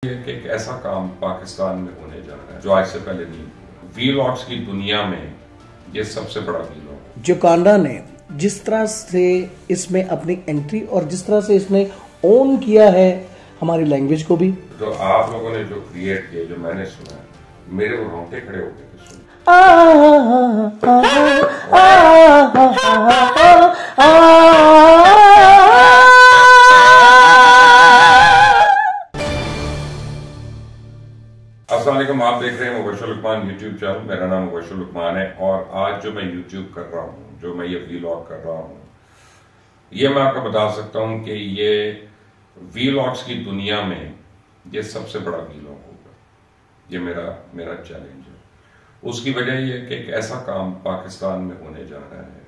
कि एक ऐसा काम पाकिस्तान में होने जा रहा है जो आज से पहले नहीं हुआ। वीलॉग्स की दुनिया में ये सबसे बड़ा वीलॉग। जो कांडा ने जिस तरह से इसमें अपनी एंट्री और जिस तरह से इसने ओन किया है हमारी लैंग्वेज को भी, जो आप लोगों ने जो क्रिएट किया, जो मैंने सुना, मेरे वो रोंगटे खड़े हो गए सुन। अस्सलाम वालेकुम, आप देख रहे हैं मुबशर लुकमान यूट्यूब चैनल। मेरा नाम मुबशर लुकमान है और आज जो मैं यूट्यूब कर रहा हूँ, जो मैं ये वीलॉग कर रहा हूँ, ये मैं आपको बता सकता हूँ कि ये वीलॉग्स की दुनिया में ये सबसे बड़ा वीलॉग होगा। ये मेरा चैलेंज है। उसकी वजह ये है कि एक ऐसा काम पाकिस्तान में होने जा रहा है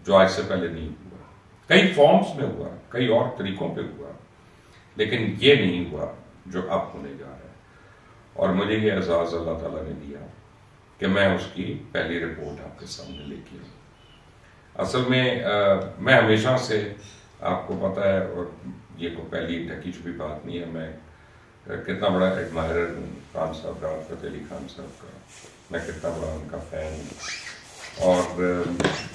जो आज से पहले नहीं हुआ। कई फॉर्म्स में हुआ, कई और तरीकों पे हुआ, लेकिन ये नहीं हुआ जो अब होने जा रहा है। और मुझे ये एजाज अल्लाह ताला ने दिया कि मैं उसकी पहली रिपोर्ट आपके सामने लेके आऊँ। असल में मैं हमेशा से, आपको पता है, और ये को पहली ढकी छुपी बात नहीं है, मैं कितना बड़ा एडमायरर हूँ खान साहब, राहत फतेह अली खान साहब का। मैं कितना बड़ा उनका फैन हूँ। और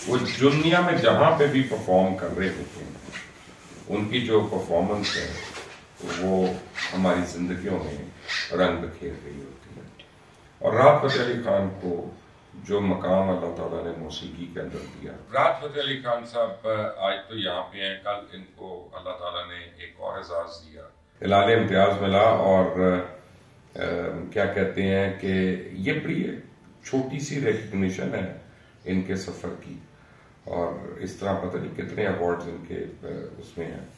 वो दुनिया में जहाँ पे भी परफॉर्म कर रहे होते हैं, उनकी जो परफॉर्मेंस है वो हमारी जिंदगियों में रंग बिखेर रही होती है। और राहत फतेह अली खान को जो मकाम अल्लाह ताला ने मौसीकी के अंदर दिया, राहत फतेह अली खान साहब आज तो यहाँ पे हैं, कल इनको अल्लाह ताला ने एक और एजाज दिया, हलाल imtiaz मिला। और क्या कहते हैं कि ये बड़ी छोटी सी रिकग्निशन है इनके सफर की, और इस तरह पता नहीं कितने अवार्ड्स इनके उसमें हैं।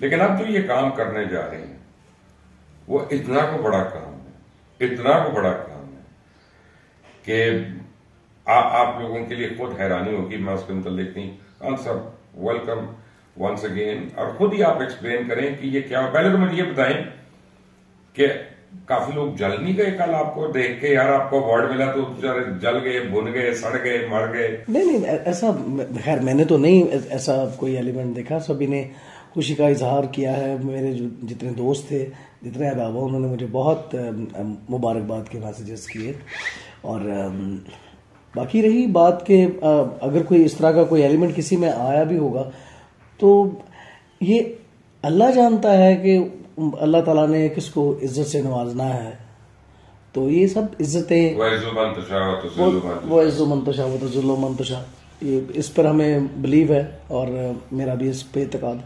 लेकिन अब जो ये काम करने जा रहे हैं वो इतना को बड़ा काम है, इतना को बड़ा काम है कि आप लोगों के लिए खुद हैरानी होगी। मैं उसके मतलब नहीं, खान साहब वेलकम वंस अगेन, और खुद ही आप एक्सप्लेन करें कि ये क्या। पहले तो मुझे ये बताएं कि काफी लोग जल नहीं गए कल आपको देख के, यार आपको अवार्ड मिला तो जल गए, भुन गए, सड़ गए, मर गए? नहीं, ऐसा खैर मैंने तो नहीं ऐसा कोई एलिमेंट देखा। सभी ने खुशी का इजहार किया है। मेरे जो जितने दोस्त थे, जितने अहबाब, उन्होंने मुझे बहुत मुबारकबाद के मैसेजेस किए। और बाकी रही बात के अगर कोई इस तरह का कोई एलिमेंट किसी में आया भी होगा तो ये अल्लाह जानता है कि अल्लाह ताला ने किसको इज्जत से नवाजना है। तो ये सब इज्जतें वो इज्जो मंतशा वो तजुल्लो मंतशा, ये इस पर हमें बिलीव है और मेरा भी इस पे इत्तेकाद।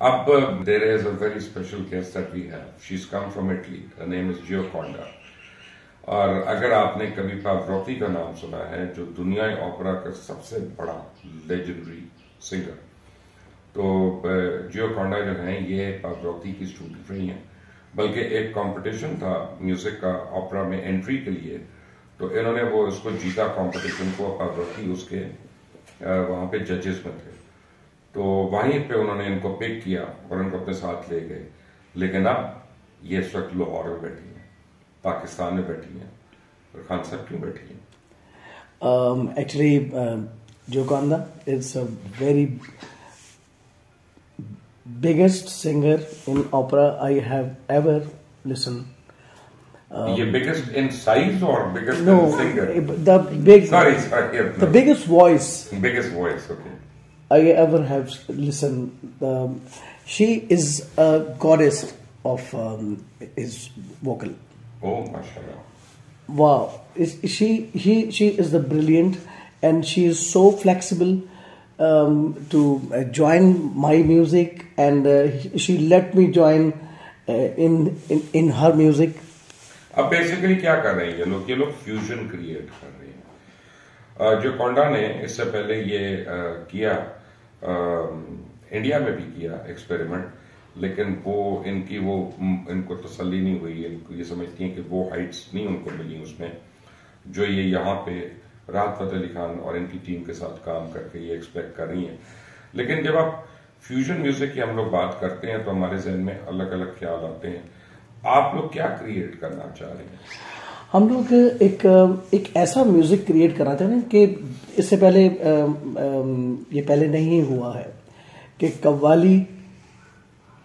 अब there is a very special guest that we have. She's come from Italy. Her name is Gioconda. और अगर आपने कभी पावरोटी का नाम सुना है, जो दुनिया ओपेरा का सबसे बड़ा लेजेंडरी सिंगर, तो जियोकॉन्डा जो है ये पावरोटी की स्टूडेंट रही हैं। बल्कि एक कंपटीशन था म्यूजिक का ओपेरा में एंट्री के लिए, तो इन्होंने वो उसको जीता कंपटीशन को। पावरोटी उसके वहां पे जजेस में थे, तो वहीं पे उन्होंने इनको पिक किया और इनको अपने साथ ले गए। लेकिन अब ये इस वक्त लाहौर में बैठी हैं, पाकिस्तान में बैठी हैं। और खान साहब क्यों बैठी हैं? Actually Gioconda is a very biggest singer in opera I have ever listened. ये biggest in size or biggest no, in singer? The big, sorry, the biggest voice. Biggest voice, okay. I ever have listened. She is a goddess of his vocal. Oh, mashallah. Wow, she is the brilliant, and she is so flexible. To join my music, and she let me join in her music. अब basically क्या कर रहे हैं ये लोग fusion create कर रहे हैं। जो कोंडा ने इससे पहले ये किया, इंडिया में भी किया एक्सपेरिमेंट, लेकिन वो इनको तसल्ली नहीं हुई। इनको ये समझती हैं कि वो हाइट्स नहीं उनको मिली उसमें, जो ये यहाँ पे राहत फतेह अली खान और इनकी टीम के साथ काम करके ये एक्सपेक्ट कर रही हैं। लेकिन जब आप फ्यूजन म्यूजिक की हम लोग बात करते हैं तो हमारे जहन में अलग अलग ख्याल आते हैं। आप लोग क्या क्रिएट करना चाह रहे हैं? हम लोग एक ऐसा म्यूजिक क्रिएट करना चाह रहे हैं कि इससे पहले ये पहले नहीं हुआ है कि कव्वाली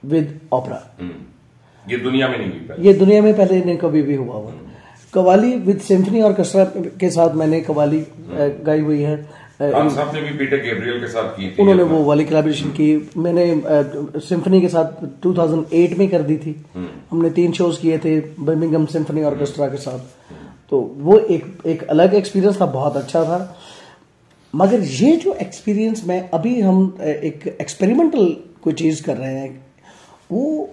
विद ओपेरा। ये दुनिया में नहीं हुई पहले, ये दुनिया में पहले नहीं कभी भी हुआ हुआ। कवाली विद सिम्फनी ऑर्केस्ट्रा के साथ मैंने कवाली गाई हुई है। खान साहब ने भी पीटर गैब्रियल के साथ की थी, उन्होंने वो वाली कोलैबोरेशन की। मैंने सिम्फनी के साथ 2008 में कर दी थी। हमने 3 शोज किए थे बर्मिंघम सिम्फनी ऑर्केस्ट्रा के साथ। तो वो एक अलग एक्सपीरियंस था, बहुत अच्छा था। मगर ये जो एक्सपीरियंस में अभी हम एक एक्सपेरिमेंटल कोई चीज कर रहे हैं, वो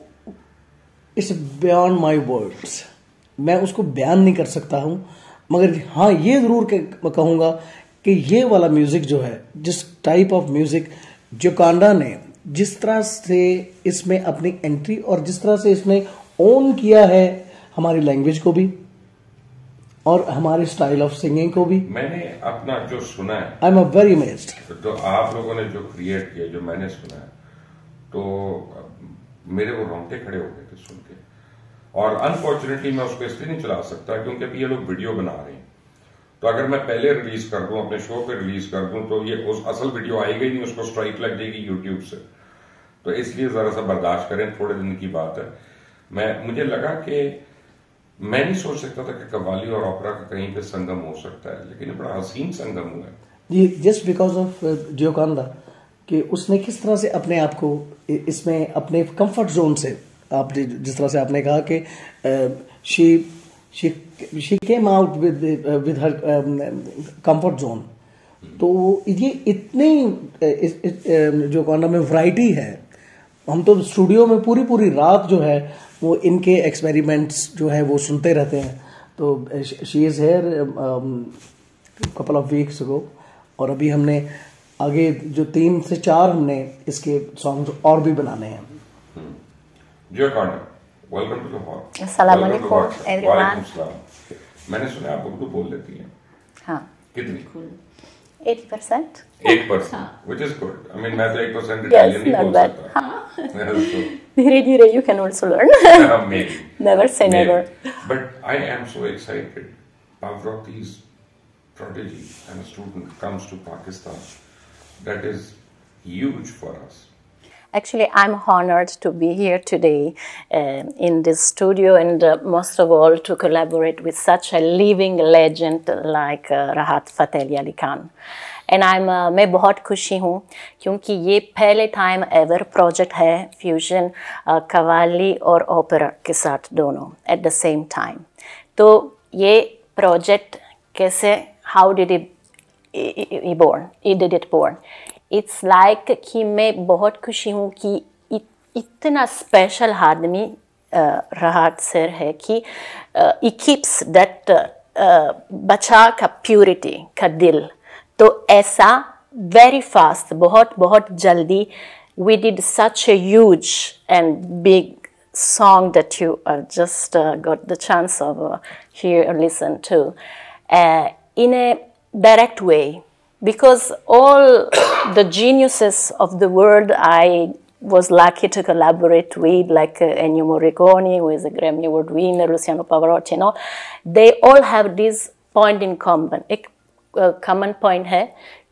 इट्स बियॉन्ड माई वर्ड्स। मैं उसको बयान नहीं कर सकता हूं, मगर हाँ ये जरूर कहूंगा कि ये वाला म्यूजिक जो है, जिस टाइप ऑफ म्यूजिक जोकांडा ने जिस तरह से इसमें अपनी एंट्री और जिस तरह से इसने ओन किया है हमारी लैंग्वेज को भी और हमारे स्टाइल ऑफ सिंगिंग को भी, मैंने अपना जो सुना है, आई एम वेरी अमेज्ड। तो आप लोगों ने जो क्रिएट किया, जो मैंने सुना है, तो मेरे वो रोंगटे खड़े हो गए थे सुन के। और अनफॉर्चुनेटली मैं उसको इसलिए नहीं चला सकता क्योंकि अभी ये लोग वीडियो बना रहे हैं। तो अगर मैं पहले रिलीज कर दूं, अपने शो पे रिलीज कर दूं, तो ये उस असल वीडियो आएगी नहीं, उसको स्ट्राइक लग जाएगी यूट्यूब से। तो इसलिए जरा सा बर्दाश्त करें, थोड़े दिन की बात है। मुझे लगा कि मैं नहीं सोच सकता था कि कव्वाली और ओपेरा का कहीं पे संगम हो सकता है, लेकिन ये बड़ा हसीन संगम हुआ है जी, जस्ट बिकॉज ऑफ जोकांडा कि उसने किस तरह से अपने आप को इसमें अपने कंफर्ट जोन से, आप जिस तरह से आपने कहा कि she came out with her comfort zone. तो ये इतनी जोकांडा में वैरायटी है। हम तो स्टूडियो में पूरी रात जो है वो इनके एक्सपेरिमेंट्स जो है वो सुनते रहते हैं। तो she is here couple of weeks ago, और अभी हमने आगे जो 3 से 4 हमने इसके सॉन्ग्स और भी बनाने हैं। Welcome to the hall. अस्सलाम वालेकुम एवरीवन। मैंने सुना आप उर्दू बोल लेती हैं? हाँ। कितनी? 8%। 8%, which is good. I mean, मैं तो 8% इटालियन नहीं बोल सकता। धीरे धीरे you can also learn. Maybe. Never say never. But I am so excited. Pavaroti's prodigy and a student comes to Pakistan. That is huge for us. Actually, I'm honored to be here today in this studio and most of all to collaborate with such a living legend like Rahat Fateh Ali Khan. And मैं बहुत खुशी हूँ क्योंकि ये पहले time ever project है fusion qawwali और opera के साथ दोनों एट द सेम टाइम। तो ये प्रोजेक्ट कैसे, how did it born? It's like कि मैं बहुत खुशी हूँ कि इतना स्पेशल आदमी राहत सर है कि it keeps that बच्चा का प्योरिटी का दिल। तो ऐसा very fast, बहुत जल्दी we did such a huge and big song that you just got the chance of hear or listen to in a direct way. Because all the geniuses of the world I was lucky to collaborate with, like Ennio Morricone, who is a Grammy Award winner, Luciano Pavarotti, they all have this point in common. एक common point है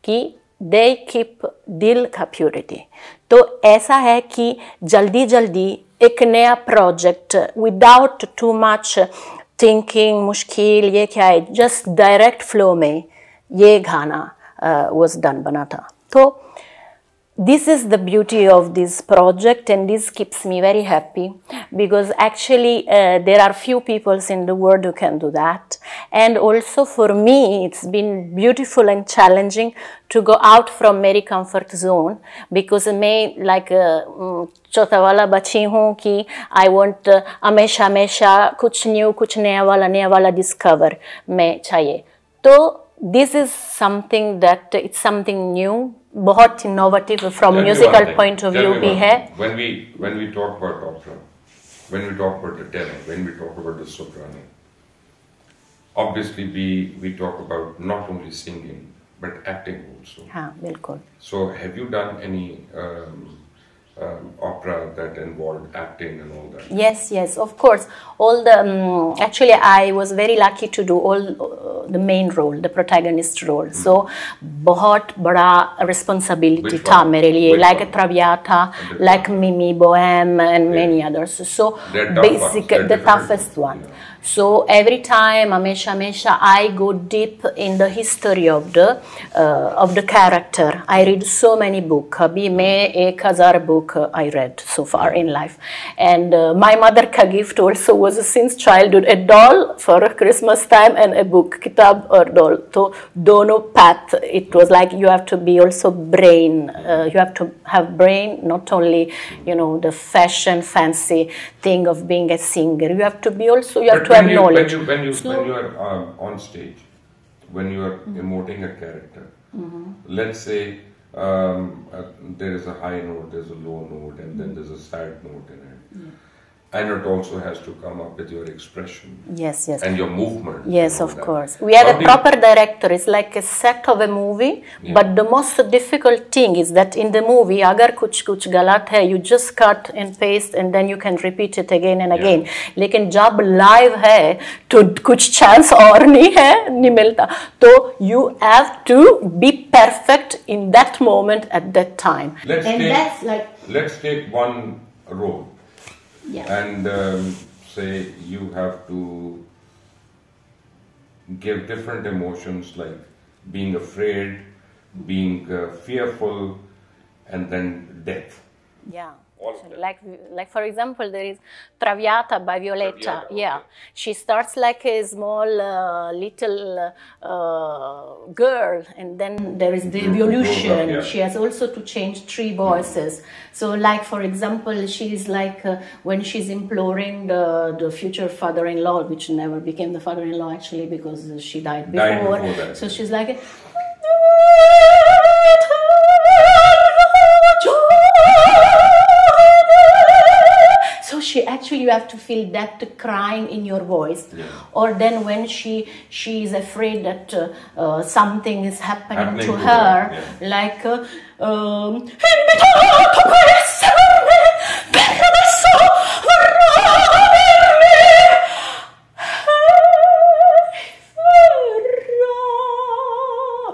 कि they keep दिल का purity. तो ऐसा है कि जल्दी एक नया project without too much thinking, मुश्किल ये क्या है, just direct flow में ये गाना was done बना था। तो this is the beauty of this project and this keeps me very happy because actually there are few people in the world who can do that, and also for me it's been beautiful and challenging to go out from मेरी comfort zone because मैं like चौथा वाला बच्ची हूँ कि I want हमेशा कुछ नया वाला discover में चाहिए। तो this is something that it's something new, बहुत innovative from musical point of view भी है। When we talk about opera, when we talk about the tenor, when we talk about the soprano, obviously we talk about not only singing but acting also. हाँ बिल्कुल। So have you done any opera that involved acting and all that? Yes, of course. All the actually, I was very lucky to do all the main role, the protagonist role. So, बहुत बड़ा responsibility था मेरे लिए, like Traviata, like Mimi, Bohème, and many others. So, basically, the toughest one. So every time, Hamesha, I go deep in the history of the character. I read so many books. Abhi main 1000 book I read so far in life. And my mother ka gift also was since childhood a doll for Christmas time and a book, kitab or doll. So dono path. It was like you have to be also brain. You have to have brain, not only the fashion fancy thing of being a singer. You have to be also. You have to have knowledge. When you are on stage, when you are emoting a character, let's say there is a high note, there's a low note, and then there's a sad note in it. And it also has to come up with your expression. Yes. And your movement. Yes, of course. We had a proper director. It's like a set of a movie. Yeah. But the most difficult thing is that in the movie, agar kuch galat hai, you just cut and paste and then you can repeat it again and again. Lekin jab live hai, to kuch chance aur nahi milta. So you have to be perfect in that moment at that time. Let's take one role. Yeah. And say you have to give different emotions like being afraid, being fearful, and then death. Yeah. Like for example, there is Traviata by Violetta. Yeah, she starts like a small little girl, and then there is the evolution. Yeah. She has also to change 3 voices. So, like for example, she is like when she's imploring the future father-in-law, which never became the father-in-law actually because she died before that. So she's like. She actually, you have to feel that crying in your voice. Yeah. Or then when she is afraid that something is happening to her, like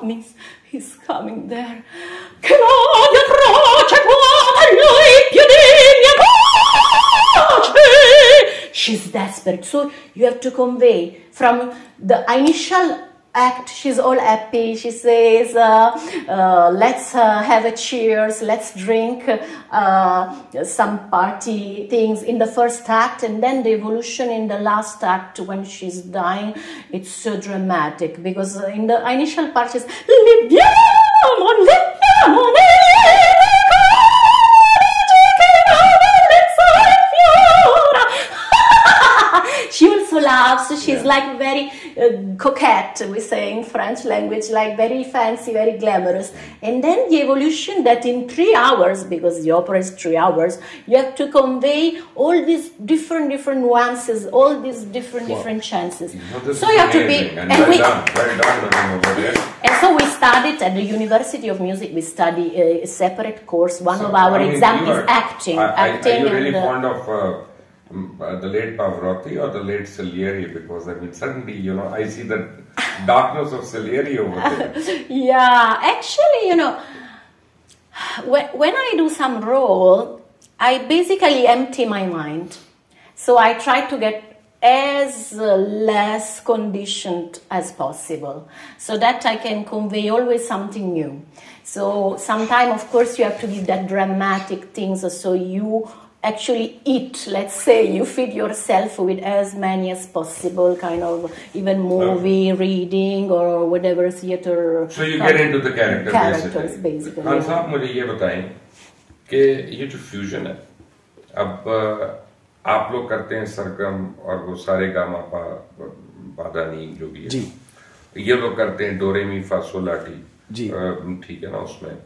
means he's coming there. She's desperate. So you have to convey from the initial act, she's all happy. She says, let's have a cheers, let's drink some party things in the first act. And then the evolution in the last act when she's dying, it's so dramatic. Because in the initial part, she's she also laughs. She's like very coquette, we say in French language, like very fancy, very glamorous. And then the evolution that in 3 hours, because the opera is 3 hours, you have to convey all these different nuances, all these different chances. So you have to be... And so we studied at the University of Music, we study a separate course. One of our exams is acting. Are you really fond of... the late Pavarotti or the late Salieri? Because suddenly, I see the darkness of Salieri over there. Yeah, actually, when I do some role, I basically empty my mind. So I try to get as less conditioned as possible so that I can convey always something new. So sometimes, of course, you have to give that dramatic things so you actually eat, let's say, you feed yourself with as many as possible, kind of even movie, reading or whatever theater. So you get into the characters basically. Khan साहब मुझे ये बताएं कि ये जो fusion है, अब आप लोग करते हैं सरगम और वो सारे गामा पादानी जो भी है, ये लोग करते हैं डोरेमी फासोलाटी, ठीक है ना उसमें,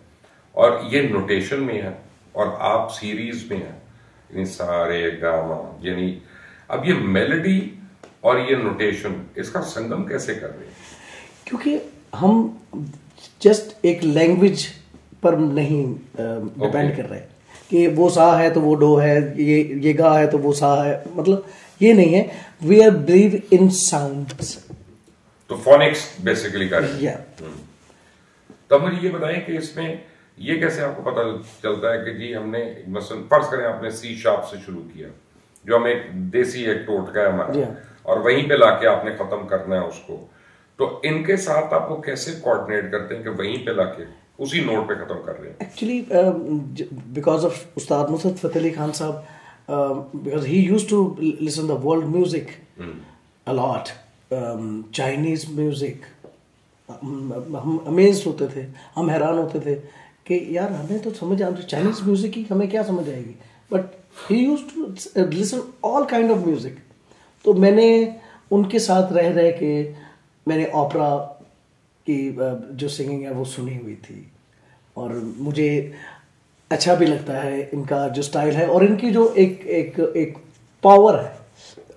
और ये नोटेशन में है और आप सीरीज में है, सारे गामा, यानी अब ये मेलोडी और ये नोटेशन, इसका संगम कैसे कर रहे हैं? क्योंकि हम जस्ट एक लैंग्वेज पर नहीं डिपेंड कर रहे हैं, کہ وہ سا ہے تو وہ ڈو ہے, یہ گا ہے تو وہ سا ہے, مطلب یہ نہیں ہے. We are blue in sounds, تو فونکس بیسیکلی کر رہے ہیں. تب مجھے یہ بتائیں کہ اس میں یہ کیسے آپ کو پتہ چلتا ہے کہ جی ہم نے مثلا فرض کریں آپ نے سی شارپ سے شروع کیا جو ہم ایک دیسی ایک ٹوٹکا ہے ہمارا, اور وہیں پہ لا کے آپ نے ختم کرنا ہے اس کو, تو ان کے ساتھ آپ کو کیسے کوآرڈینیٹ کرتے ہیں کہ وہیں پہ لا کے اسی نوٹ پہ ختم کر رہے ہیں؟ ایکچولی بیکاز آف استاد نصرت فتح علی خان صاحب, because he used to listen the world music a lot, Chinese music. ہم امیزڈ ہوتے تھے, ہم حیران ہوتے تھے کہ یار ہمیں تو سمجھ آتی چائنیز میوزک کی, ہمیں کیا سمجھ آئے گی, but he used to listen all kind of music. تو میں نے ان کے ساتھ رہ کے میں نے اوپرا کی جو سنگنگ ہے وہ سنی ہوئی تھی, اور مجھے اچھا بھی لگتا ہے ان کا جو سٹائل ہے, اور ان کی جو ایک پاور ہے,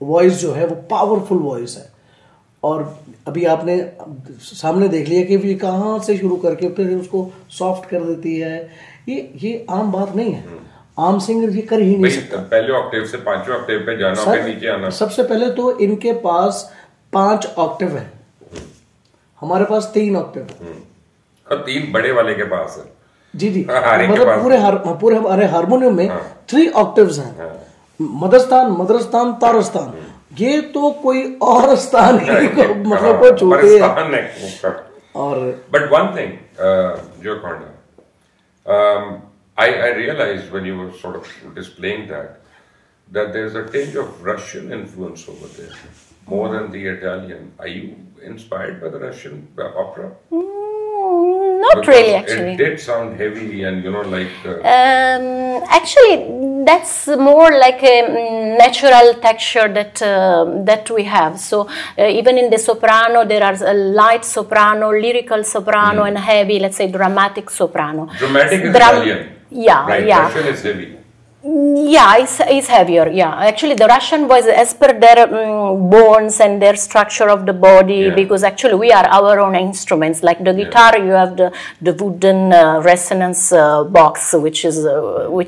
وائس جو ہے وہ پاورفل وائس ہے. اور ابھی آپ نے سامنے دیکھ لیا کہ یہ کہاں سے شروع کر کے پھر اس کو سافٹ کر دیتی ہے. یہ عام بات نہیں ہے, عام سنگر یہ کر ہی نہیں سکتا. پہلے آکٹیو سے 5ویں آکٹیو پہ جانا, پھر نیچے آنا. سب سے پہلے تو ان کے پاس 5 آکٹیو ہیں, ہمارے پاس 3 آکٹیو ہیں, اور 3 بڑے والے کے پاس ہے. جی مطلب پورے ہمارے ہارمونیم میں 3 آکٹیوز ہیں, مدرستان تارستان. یہ تو کوئی اور استان ہی مطلب کو چھوٹے ہیں. اور بٹ ون تھنگ جو I realized when you were sort of displaying that there's a tinge of Russian influence over there, more than the Italian. Are you inspired by the Russian opera? Not Because really, actually. It did sound heavy and, like... Actually, that's more like a natural texture that we have. So even in the soprano, there are a light soprano, lyrical soprano, and heavy, let's say, dramatic soprano. Dramatic is Italian. Yeah, right. yeah. Russian is heavy. Yeah, it's heavier. Yeah, actually, the Russian voice, as per their bones and their structure of the body, because actually we are our own instruments. Like the guitar, you have the wooden resonance box, which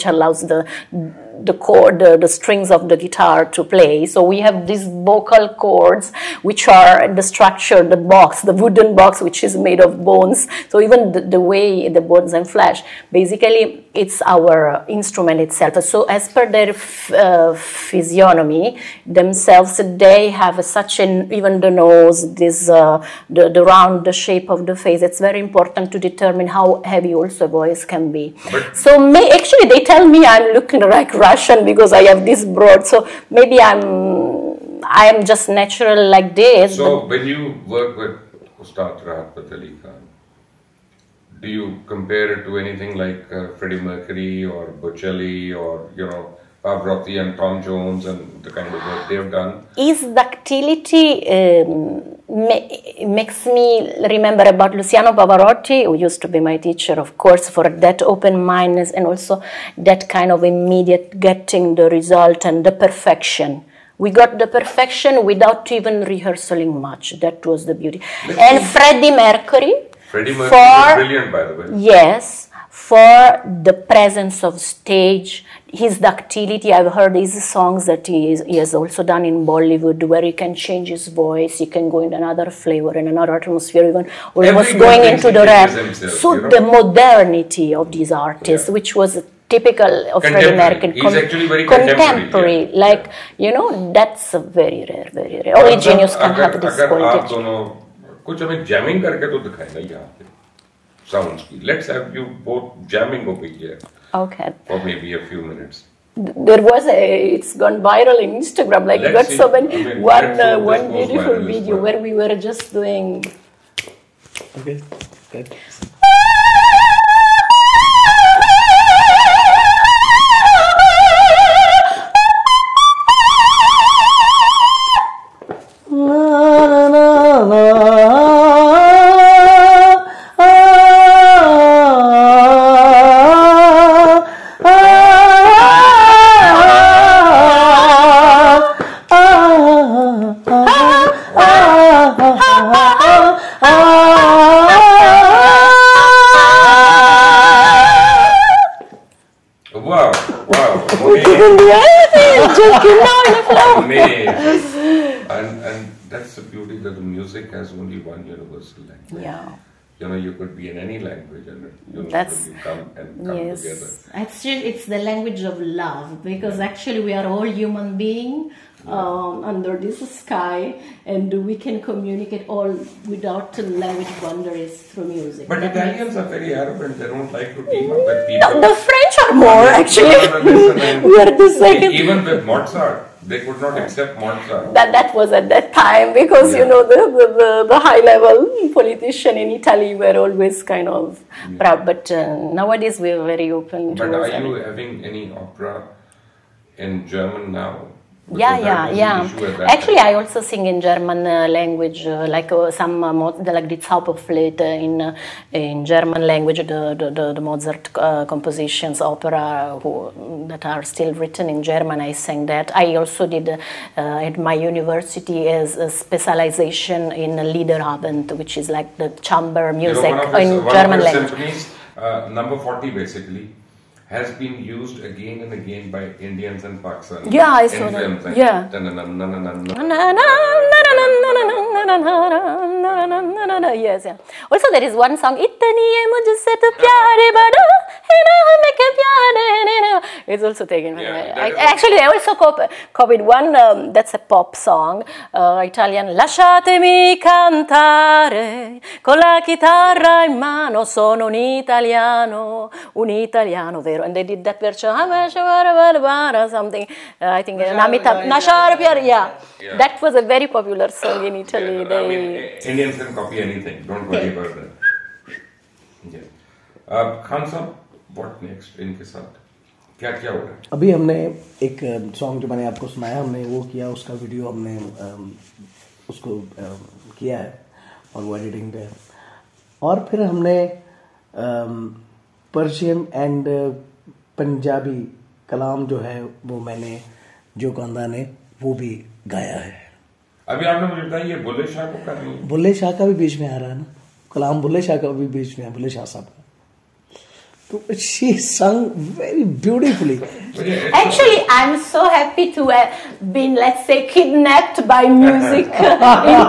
allows the chord, the strings of the guitar to play. So we have these vocal cords, which are the structure, the box, the wooden box, which is made of bones. So even the way the bones and flesh, basically it's our instrument itself. So as per their physiognomy themselves, they have such an, even the nose, this the round, the shape of the face. It's very important to determine how heavy also a voice can be. So actually they tell me I'm looking like Russian because I have this broad. So maybe I am just natural like this. So when you work with Ustad Rahat Ali Khan, do you compare it to anything like Freddie Mercury or Bocelli or Pavarotti and Tom Jones and the kind of work they've done? His ductility makes me remember about Luciano Pavarotti, who used to be my teacher, of course, for that open-mindedness and also that kind of immediate getting the result and the perfection. We got the perfection without even rehearsing much. That was the beauty. And Freddie Mercury is brilliant, by the way. Yes, for the presence of stage, his ductility. I've heard his songs that he has also done in Bollywood, where he can change his voice, he can go in another flavor, in another atmosphere, even almost going into the rap. So the modernity of these artists, which was typical of Freddie Mercury. He's actually very contemporary. Like, that's very rare, very rare. Only genius can have this quality. कुछ हमें jamming करके तो दिखाए ना यहाँ पे sounds की. Let's have you both jamming over here. Okay. For maybe a few minutes. There was it's gone viral in Instagram. Like, got so many. One beautiful video where we were just doing. Okay. Good. in the air, just you know, in a flow. And that's the beauty that the music has only one universal language. Yeah. You know, you could be in any language and That's, come yes. together. Actually, it's the language of love, because actually we are all human beings under this sky, and we can communicate all without language boundaries through music. But Italians are very arrogant. They don't like to team up with people. No, the French are more, actually. We are the second. Even with Mozart, they could not accept Mozart. That was at that time, because you know the high level politician in Italy were always kind of proud, but nowadays we are very open. But are you having any opera in German now? Yeah. Actually, I also sing in German language, like some like the Zauberflöte in German language, the Mozart compositions, opera that are still written in German. I sang that. I also did at my university as a specialization in Liederabend, which is like the chamber music in German language. Symphonies, number 40 basically, has been used again and again by Indians and Pakistanis. Yeah, I saw that. Yeah. Yes, yeah. Also, there is one song. It's also taken from actually, I also copied one. That's a pop song, Italian. Lasciatemi cantare con la chitarra in mano. Sono un italiano vero. And they did that version, something, I think, that was a very popular song in Italy. Indians can copy anything, don't worry about that. Khan Sahab, what next इनके साथ क्या हो रहा है? अभी हमने एक song जो मैंने आपको सुनाया, हमने वो किया, उसका वीडियो हमने उसको किया है और वो एडिटिंग पे है, और फिर हमने पर्शियन एंड पंजाबी कलाम जो है वो मैंने जो कांदा ने वो भी गाया है. अभी आपने मुझे बताया ये बुल्ले शाह को कर रही है. बुल्ले शाह का भी बीच में आ रहा है ना, कलाम बुल्ले शाह का भी बीच में है, बुल्ले शाह साहब का. So she sung very beautifully. Actually, I'm so happy to have been, let's say, kidnapped by music in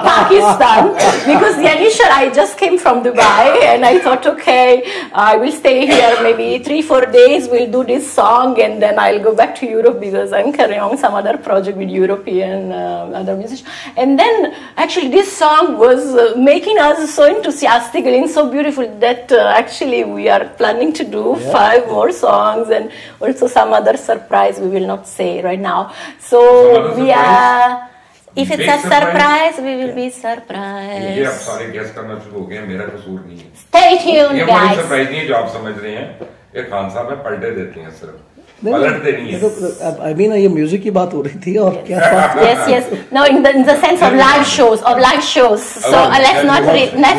Pakistan, because initially I just came from Dubai and I thought, okay, I will stay here maybe 3-4 days, we'll do this song and then I'll go back to Europe because I'm carrying on some other project with European other musicians. And then actually this song was making us so enthusiastic and so beautiful that actually we are planning to do 5 more songs and also some other surprise we will not say right now. So we are, if it's a surprise, we will be surprised. ये आप सारे guess करना शुरू हो गए, मेरा कसूर नहीं है. Stay tuned, guys. ये surprise नहीं है जो आप समझ रहे हैं. ये खान साहब में पलटे देते हैं सिर्फ. पलटते नहीं है. I mean ये music की बात हो रही थी और क्या बात? Yes. No, in the sense of live shows, So let's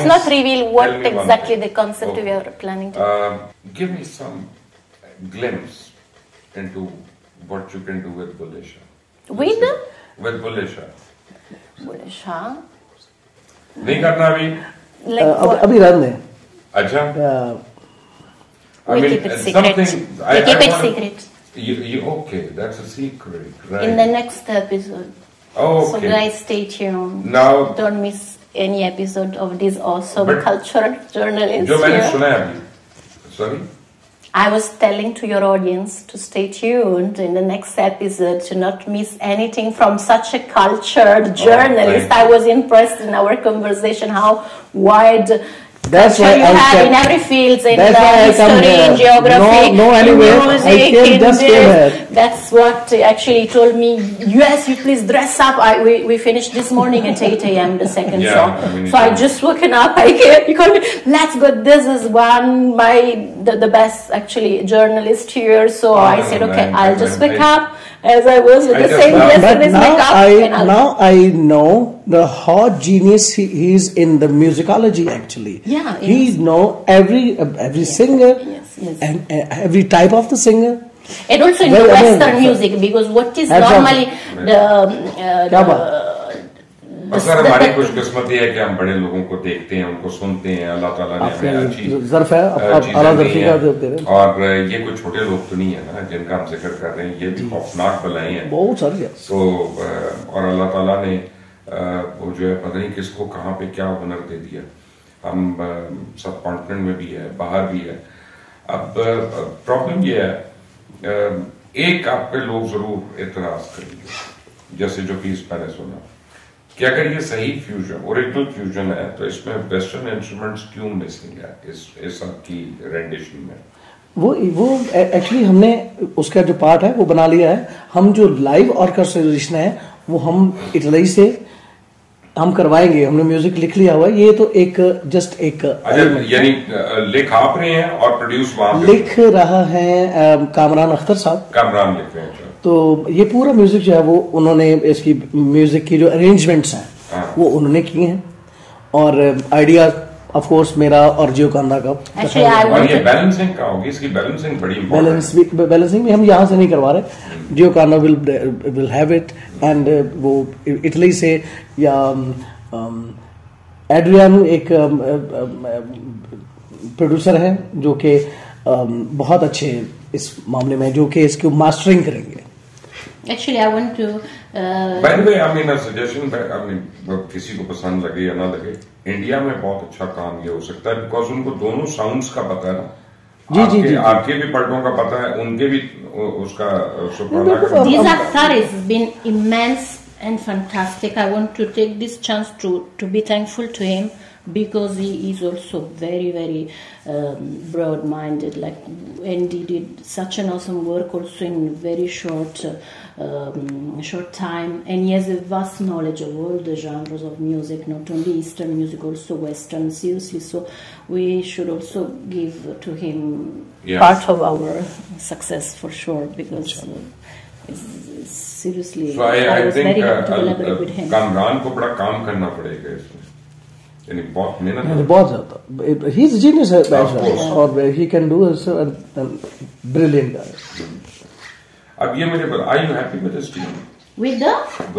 not reveal what exactly the concept we are planning to. Give me some glimpse into what you can do with Bulle Shah. With Bulle Shah. Bulle Shah? नहीं करना अभी? अभी run है. अच्छा. We keep it secret. We keep it secret. Okay, that's a secret, right? In the next episode. Oh, okay. So guys, stay tuned. Now, don't miss any episode of this awesome cultural journalist. जो मैंने सुना है अभी. Sorry? I was telling to your audience to stay tuned in the next episode to not miss anything from such a cultured journalist. I was impressed in our conversation how wide that's why you have in every field, in history, in geography, in music, in that's what actually told me, yes, you please dress up. We finished this morning at 8 a.m. the second song. So I just woken up, he called me, let's go, this is the best actually journalist here. So I said, okay, I'll just wake up as I was with the same yesterday's makeup. Now I know the how genius he is in the musicology actually. Yeah, he know every singer and every type of the singer. And also in the اکثر ہماری خوش قسمتی ہے کہ ہم بڑے لوگوں کو دیکھتے ہیں, ان کو سنتے ہیں. اللہ تعالیٰ نے ہمیں اچھی ظرف ہے اور یہ کوئی چھوٹے لوگ تو نہیں ہے نا جن کا ہم ذکر کر رہے ہیں, یہ بھی خوفناک بلائیں ہیں بہت ساری. تو اور اللہ تعالیٰ نے وہ جو ہے پتہ نہیں کس کو کہاں پہ کیا ہنر دے دیا. ہم سب کانٹیننٹ میں بھی ہے, باہر بھی ہے. اب پرابلم یہ ہے, ایک آپ پہ لوگ ضرور اعتراض کریں گے, جیسے جو پیس میں نے سنا کہ اگر یہ صحیح فیوژن, اوریجنل فیوژن ہے تو اس میں ویسٹرن انسٹرومنٹس کیوں مسنگ ہے اس آپ کی رینڈیشن میں؟ وہ ایکچولی ہم نے اس کا جو پارٹ ہے وہ بنا لیا ہے. ہم جو لائیو آرکسٹریشن ہے وہ ہم اٹلی سے ہم کروائیں گے. ہم نے میوزک لکھ لیا ہوا ہے. یہ تو ایک جسٹ ایک یعنی لکھ آپ رہے ہیں اور پروڈیوس وہاں لکھ رہا ہے کامران اختر صاحب. کامران لکھ رہے ہیں. تو یہ پورا میوزک جو ہے وہ انہوں نے اس کی میوزک کی جو ارینجمنٹس ہیں وہ انہوں نے کیے ہیں, اور آئیڈیا آف کورس میرا اور جیو کاندا کا. اور یہ بیلنسنگ کا ہوگی, اس کی بیلنسنگ بڑی بیلنسنگ بھی ہم یہاں سے نہیں کروا رہے. Gioconda will have it, and وہ اٹلی سے یا ایڈریان ایک پروڈیوسر ہے جو کہ بہت اچھے اس معاملے میں, جو کہ اس کو ماسٹرنگ کریں گے. Actually, I want to. By the way, I mean a suggestion. I mean, کسی کو پسند لگے یا نہ لگے, انڈیا میں بہت اچھا کام یہ ہو سکتا ہے بیکاز ان کو دونوں ساؤنڈس کا پتہ ہے نا. جی آپ کے بھی پلٹوں کا پتہ ہے, ان کے بھی اس کا سپرانا کا. These actors have been immense and fantastic. I want to take this chance to be thankful to him because he is also very, very broad-minded. Like, and he did such an awesome work also in very short time, and he has a vast knowledge of all the genres of music, not only Eastern music, also Western. Seriously, so we should also give to him part of our success for sure, because it's seriously. So I was think very happy to collaborate with him. Kamran کو بڑا کام کرنا پڑے گا اس میں, یعنی بہت محنت, بہت زیادہ. ہی از جینیس اور ہی کین ڈو بریلینٹ گائے. اب یہ مجھے بتا, are you happy with this team? With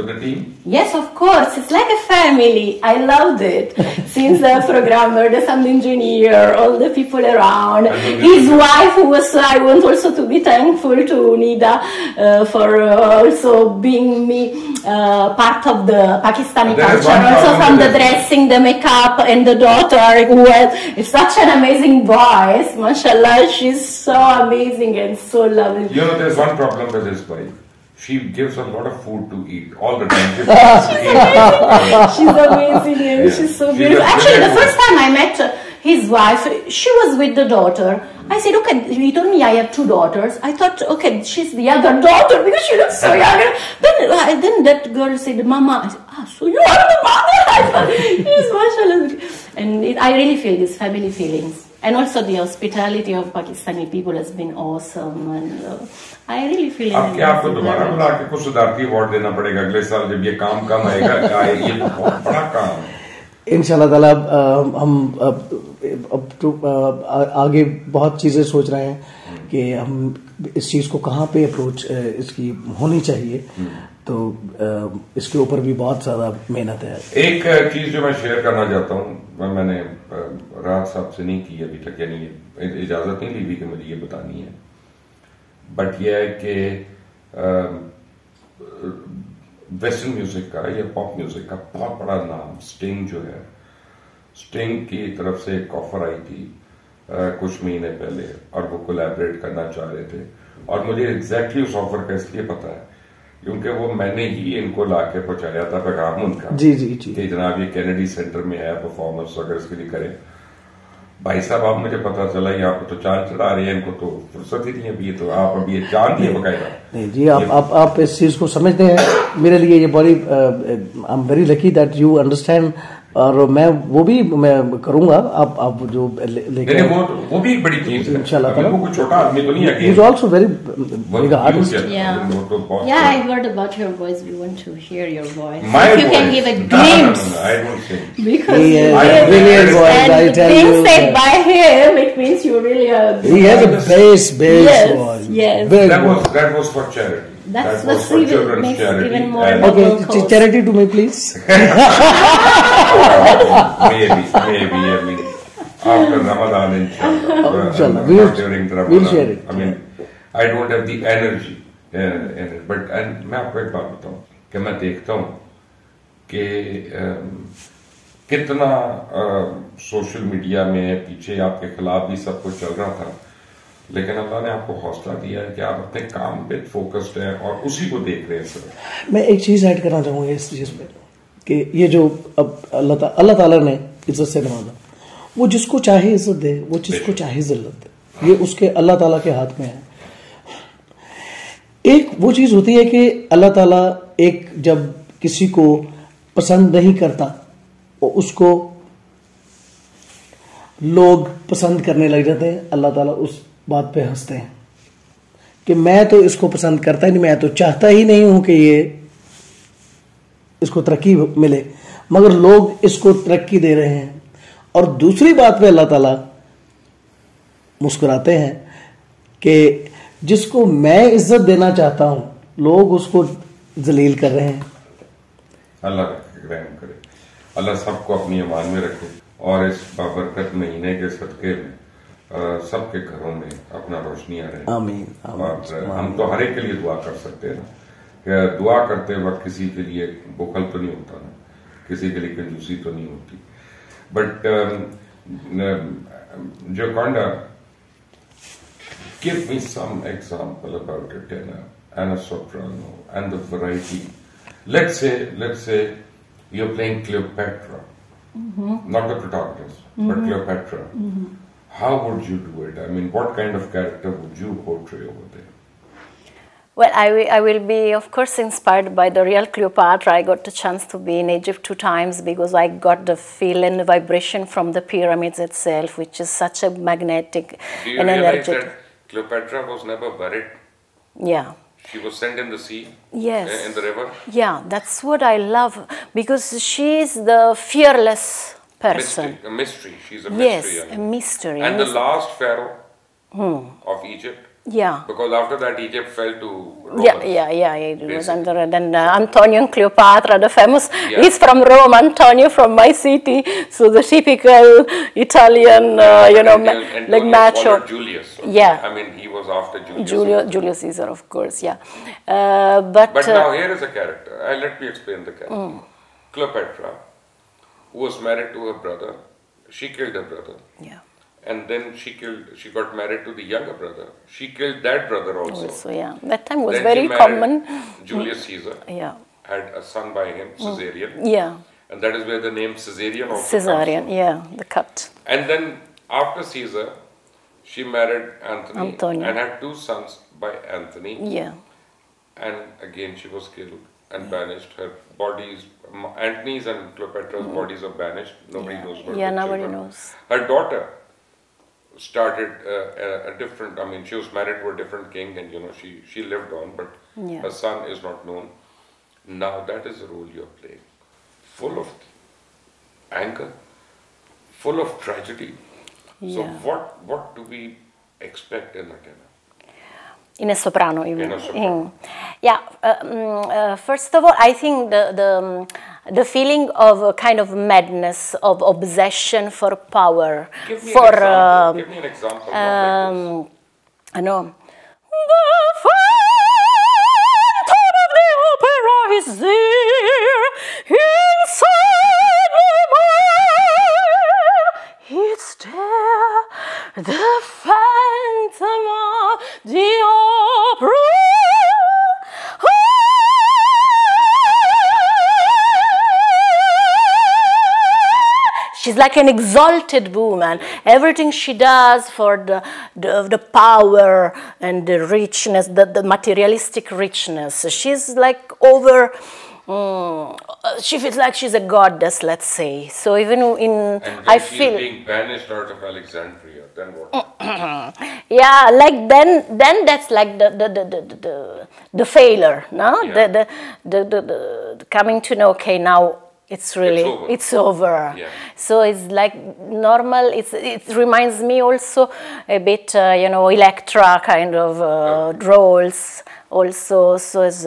the team? Yes, of course. It's like a family. I loved it. Since the programmer, the sound engineer, all the people around, his wife, who was, I want also to be thankful to Nida for also being me part of the Pakistani culture, also from the dressing, the makeup, and the daughter who has such an amazing voice. MashaAllah, she's so amazing and so lovely. You know, there's one problem with his wife. She gives a lot of food to eat all the time. She's amazing and she's so beautiful. Actually, the first time I met his wife, she was with the daughter. I said, okay, he told me I have 2 daughters. I thought, okay, she's the other daughter because she looks so young. Then that girl said, Mama. I said, so you are the mother? I thought, yes, mashallah. And I really feel these family feelings. And also the hospitality of Pakistani people has been awesome, and I really feel. اب کیا آپ کو دوبارہ بلا کے کچھ صدارتی award دینا پڑے گا اگلے سال جب یہ کام کم آئے گا؟ یہ بہت بڑا کام ہے. انشاءاللہ تعالیٰ ہم اب آگے بہت چیزیں سوچ رہے ہیں کہ ہم اس چیز کو کہاں پہ اپروچ اس کی ہونی چاہیے, تو اس کے اوپر بھی بہت زیادہ محنت ہے. ایک چیز جو میں شیئر کرنا چاہتا ہوں, میں نے راحت صاحب سے نہیں کی ابھی تک, یعنی اجازت نہیں لی ہوئی کہ مجھے یہ بتانی ہے, بٹ یہ ہے کہ ویسٹرن میوزک کا یا پاپ میوزک کا بہت بڑا نام اسٹنگ جو ہے, اسٹنگ کی طرف سے ایک آفر آئی تھی کچھ مہینے پہلے, اور وہ کولیبریٹ کرنا چاہ رہے تھے, اور مجھے ایگزیکٹلی اس آفر کا اس لیے پتا ہے کیونکہ وہ میں نے ہی ان کو لا کے پہنچایا تھا پیغام ان کا کہ جناب یہ کینیڈی سینٹر میں ہے پرفارمنس, اگر اس کے لیے کریں. بھائی صاحب اب مجھے پتا چلا یہاں پہ تو چاند چڑھا رہے ہیں, ان کو تو فرصت ہی نہیں ہے ابھی, تو آپ ابھی یہ چاند ہی باقاعدہ. نہیں جی, آپ اس چیز کو سمجھتے ہیں. میرے لیے یہ بڑی I am very lucky that you understand, اور میں وہ بھی میں کروں گا. آپ جو وہ بھی ایک بڑی چیز ہے انشاءاللہ تعالیٰ. وہ کوئی چھوٹا آدمی تو نہیں ہے. He is also very big artist. Yeah, I heard about your voice. We want to hear your voice. If you can give a glimpse. I won't sing. Because he has a brilliant voice, I tell you. Being said by him, it means you really are. He has a bass voice. Yes. That was for charity. That's was for even children's makes charity. even more And- Okay, noble cause. charity to me, please. Maybe, I mean, after Ramadan, inshallah. Inshallah. Not during the Ramadan. We'll share it. I mean, I don't have the energy in it. But میں آپ کو ایک بات بتاؤں کہ میں دیکھتا ہوں کہ کتنا سوشل میڈیا میں پیچھے آپ کے خلاف بھی سب کچھ چل رہا تھا، لیکن اللہ نے آپ کو حوصلہ دیا ہے کہ آپ اپنے کام پہ فوکسڈ ہیں اور اسی کو دیکھ رہے ہیں سر. میں ایک چیز ایڈ کرنا چاہوں گا اس چیز پہ کہ یہ جو اب اللہ تعالیٰ نے عزت سے نوازا، وہ جس کو چاہے عزت دے، وہ جس کو چاہے ذلت دے، یہ اس کے اللہ تعالیٰ کے ہاتھ میں ہے. ایک وہ چیز ہوتی ہے کہ اللہ تعالیٰ ایک جب کسی کو پسند نہیں کرتا اور اس کو لوگ پسند کرنے لگ جاتے ہیں، اللہ تعالیٰ اس بات پہ ہنستے ہیں کہ میں تو اس کو پسند کرتا ہی نہیں، میں تو چاہتا ہی نہیں ہوں کہ یہ اس کو ترقی ملے، مگر لوگ اس کو ترقی دے رہے ہیں. اور دوسری بات پہ اللہ تعالیٰ مسکراتے ہیں کہ جس کو میں عزت دینا چاہتا ہوں لوگ اس کو ذلیل کر رہے ہیں. اللہ رحم کرے، اللہ سب کو اپنی امان میں رکھے اور اس بابرکت مہینے کے صدقے میں سب کے گھروں میں اپنا روشنیاں رہے. آمین. اور ہم تو ہر ایک کے لیے دعا کر سکتے ہیں نا، کہ دعا کرتے وقت کسی کے لیے بخل تو نہیں ہوتا نا، کسی کے لیے کنجوسی تو نہیں ہوتی. But Joconda, give me some example about a tenor and a soprano and the variety. Let's say you're playing Cleopatra, not the protagonist, but Cleopatra. How would you do it? I mean, what kind of character would you portray over there? Well, I will be, of course, inspired by the real Cleopatra. I got the chance to be in Egypt 2 times because I got the feel and the vibration from the pyramids itself, which is such a magnetic Do you and realize energetic. that Cleopatra was never buried? Yeah. She was sent in the sea, Yes. in the river. Yeah, that's what I love because she is the fearless person. A mystery. She's a Yes, mystery. I a mean. mystery. And the last pharaoh of Egypt. Yeah. Because after that, Egypt fell to Romans. Yeah. It was Basically. under then Antonio and Cleopatra, the famous. Yeah. He's from Rome, Antonio from my city. So the typical Italian, Antonio like macho. followed Julius. Okay? Yeah. I mean, he was after Julius. Julius Caesar, of course. Yeah. But Now here is a character. Let me explain the character. Cleopatra, who was married to her brother, she killed her brother. yeah. And then she got married to the younger brother. She killed that brother also. So yeah, that time was Then very she married common. Julius Caesar Yeah. had a son by him, Caesarion. Yeah. And that is where the name Caesarion also Caesarian. comes Yeah. The cut. from. And then after Caesar, she married Antonio. and had 2 sons by Anthony. Yeah. And again she was killed and banished. Her bodies, Antony's and Cleopatra's bodies are banished. Nobody knows about Yeah. the Nobody children. knows. Her daughter started a different, I mean, she was married to a different king and, she lived on, but Yeah. her son is not known. Now that is the role you're playing. Full of anger, full of tragedy. So Yeah. what do we expect in a tenor? In a soprano, you mean? In a soprano. Yeah. First of all, I think the feeling of a kind of madness, of obsession for power. Give me for an example. Give me an example. Not like this. I know. The phantom of the opera is there inside my mind. It's there, the phantom of the opera. She's like an exalted woman. Everything she does for the power and the richness, the materialistic richness. She's like over. She feels like she's a goddess, let's say. So even in, And I when she's feel. being banished out of Alexandria, then what? Yeah, like then that's like the failure, no? Yeah. The coming to know, okay, now it's really, it's over. Yeah. So it's like normal, it reminds me also a bit, Electra kind of roles also. So it's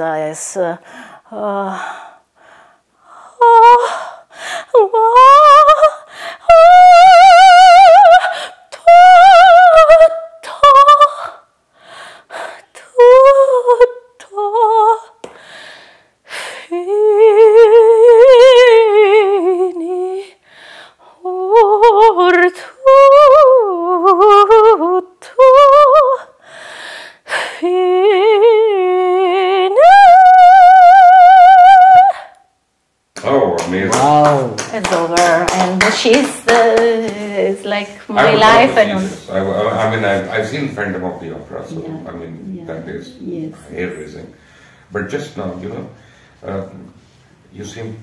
it's over, and it's like my life. I've seen Phantom of the Opera, so that is hair-raising. But just now, you seem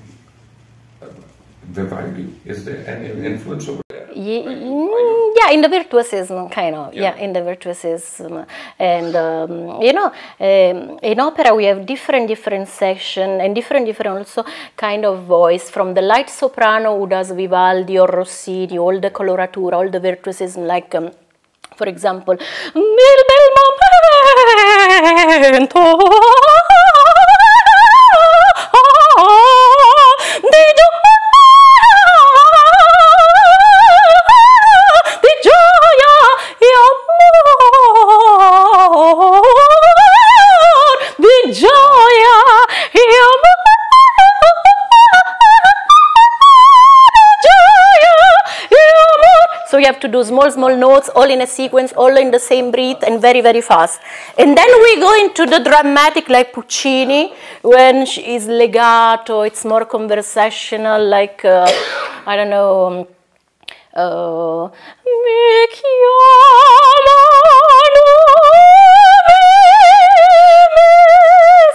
Vivaldi. Is there any influence over there? Yeah, in the virtuosism, kind of. Yeah, in the virtuosism. And, in opera we have different section and different also kind of voice, from the light soprano who does Vivaldi or Rossini, all the coloratura, all the virtuosism, like, for example, Mil bel momento to do small notes, all in a sequence, all in the same beat, and very fast. And then we go into the dramatic, like Puccini, when she is legato, it's more conversational, like, I don't know,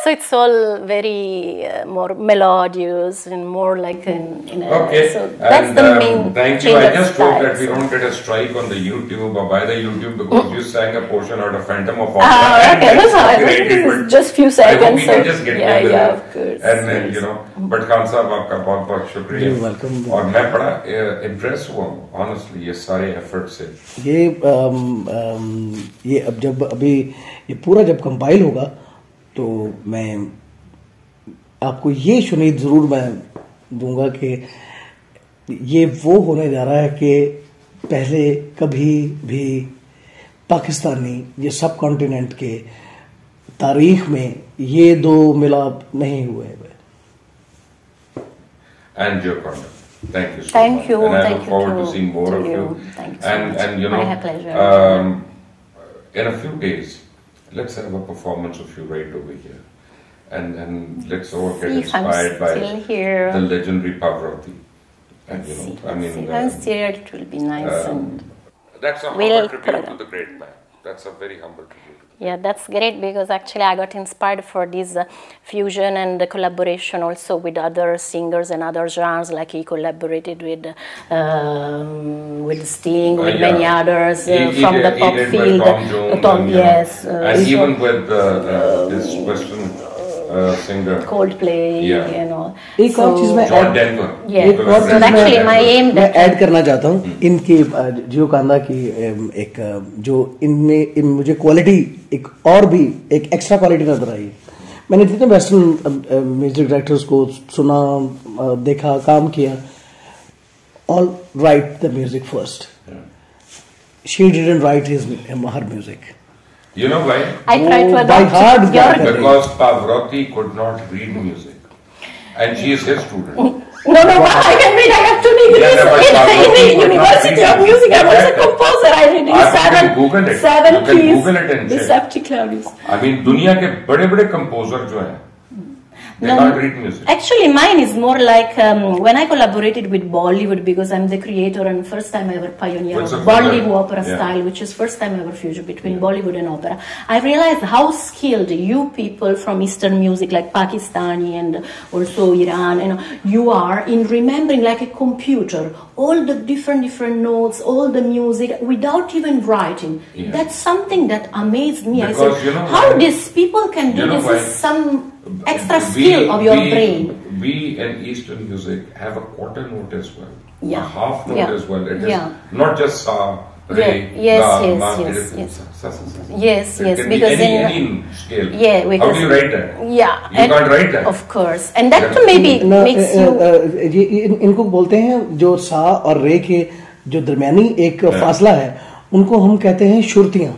so it's all very more melodious and more like in a, okay. So that's the main. Thank you. I just hope that we don't get a strike on the YouTube or by the YouTube because you sang a portion out of Phantom of Opera. Okay, that's all right. Just few seconds. I hope we can just get there with it. Of course. And then, but Khan Sahab, aapka bahut shukriya. You're welcome. और मैं बड़ा impressed हुआ हूँ, honestly, ये सारे efforts से. ये अब जब अभी ये पूरा जब कंपाइल होगा तो मैं आपको ये सुनीद जरूर मैं दूंगा कि ये वो होने जा रहा है कि पहले कभी भी पाकिस्तानी ये सब कॉन्टिनेंट के तारीख में ये दो मिलाप नहीं हुए. And your content. Thank you so Thank much. you. And I Thank look you forward to to seeing more of you. Thank you so much. And My pleasure. In a few days, let's have a performance of you right over here. And let's all get inspired by the legendary Pavarotti. And I'm still, it will be nice. And that's a humble tribute to the great man. That's a very humble tribute. Yeah, that's great because actually I got inspired for this fusion and the collaboration also with other singers and other genres. Like he collaborated with Sting, with many others from the pop field. Tom Jones, yes, and even with this Western singer Coldplay, एक और चीज मैं John Denver. एक और चीज मैं add करना चाहता हूँ इनकी जियो कांदा की एक जो इनमें मुझे क्वालिटी एक और भी एक एक्स्ट्रा क्वालिटी नजर आई. मैंने जितने वेस्टर्न म्यूजिक डायरेक्टर्स को सुना, देखा, काम किया, all write the music first. She didn't write her music. You know why? I tried to adopt because Pavarotti could not read music, and she is his student. No, I can read. I have 2 degrees in the University of Music. I was a composer. I read 7 keys. The septiclaris. I mean, दुनिया के बड़े composer जो हैं, they can't read music. Actually, mine is more like when I collaborated with Bollywood, because I'm the creator and first time ever pioneer of Bollywood opera style, which is first time ever fusion between Bollywood and opera. I realized how skilled you people from Eastern music like Pakistani and also Iran, you are in remembering like a computer all the different notes, all the music without even writing. That's something that amazed me. Because, I said, how these people can do this is some extra skill of your brain. we in Eastern music have a quarter note as well, Yeah. a half note Yeah. as well. It is Yeah. not just sa, re, Yes, ga, yes, ma. yes, It is yes. sa, sa, sa. Yes, It yes, can because be in any scale. Yeah, How because do you write that? Yeah, You can't write that. of course, and that maybe makes you. इनको बोलते हैं जो सा और रे के जो दरमियानी एक फासला है, उनको हम कहते हैं शुरुतियां.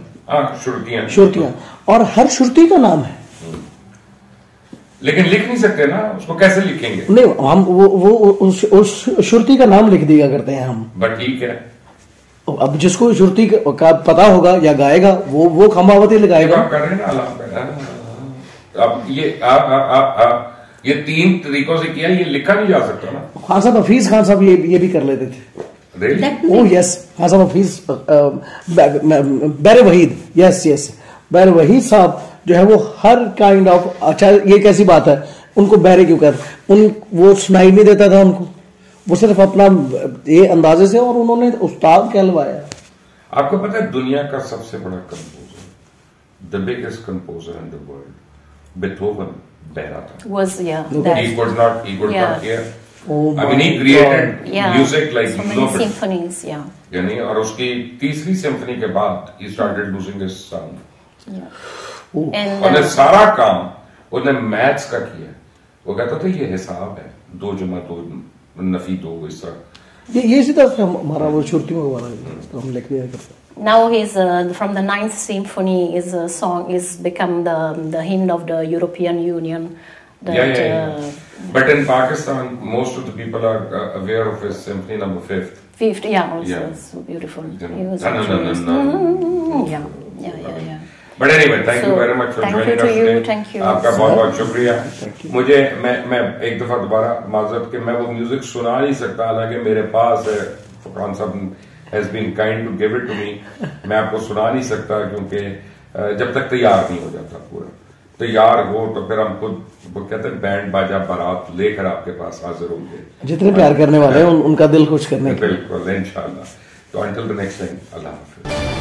श्रुतियां. और हर श्रुति का नाम है. लेकिन लिख नहीं सकते ना, उसको कैसे लिखेंगे? नहीं, हम वो उस श्रुति का नाम लिख दिया करते हैं हम. बट ठीक है, अब जिसको श्रुति का पता होगा या गाएगा वो खंभावती लगाएगा. आप कर रहे हैं ना अलाम. अब ये 3 तरीकों से किया, ये लिखा नहीं जा सकता ना. खान साहब हफीज खान साहब ये भी कर लेते थे. Really? Oh yes, खान साहब हफीज बैर वहीद. यस बैर वहीद साहब जो है वो हर काइंड ऑफ. अच्छा, ये कैसी बात है, उनको बहरे क्यों कर, वो सुनाई नहीं देता था उनको, वो सिर्फ अपना ये अंदाजे से, और उन्होंने उस्ताद कहलवाया. आपको पता है दुनिया का सबसे बड़ा composer, the biggest composer in the world, Beethoven, बहरा था. Was He could not hear. Oh I mean, he created music like so many nobody. symphonies, यानी और उसकी 3री सिम्फनी के बाद he started losing his sound. and और सारा काम उसने मैथ्स का किया. वो कहता था ये हिसाब है, 2 × 2 नफी 2, इस तरह. ये सीधा हमारा वो श्रुतियों वाला तो हम लिख दिया करते. now he's from the 9th symphony is a song is become the hymn of the European Union. Yeah. But in Pakistan, most of the people are aware of his symphony number 5th. 5th, also so beautiful. He was yeah. But anyway, thank you very much for joining us today. Thank you. आपका बहुत शुक्रिया. मुझे मैं एक दफा दोबारा माजरत कि मैं वो म्यूजिक सुना नहीं सकता, हालांकि मेरे पास है. फुरकान साहब has been kind to give it to me. मैं आपको सुना नहीं सकता क्योंकि जब तक तैयार नहीं हो जाता पूरा. तैयार हो तो फिर हम खुद वो कहते हैं बैंड बाजा बारात लेकर आपके पास हाजिर होंगे. जितने प्यार करने वाले हैं उनका दिल खुश करने के. बिल्कुल, इंशाल्लाह. तो until the next time, Allah Hafiz.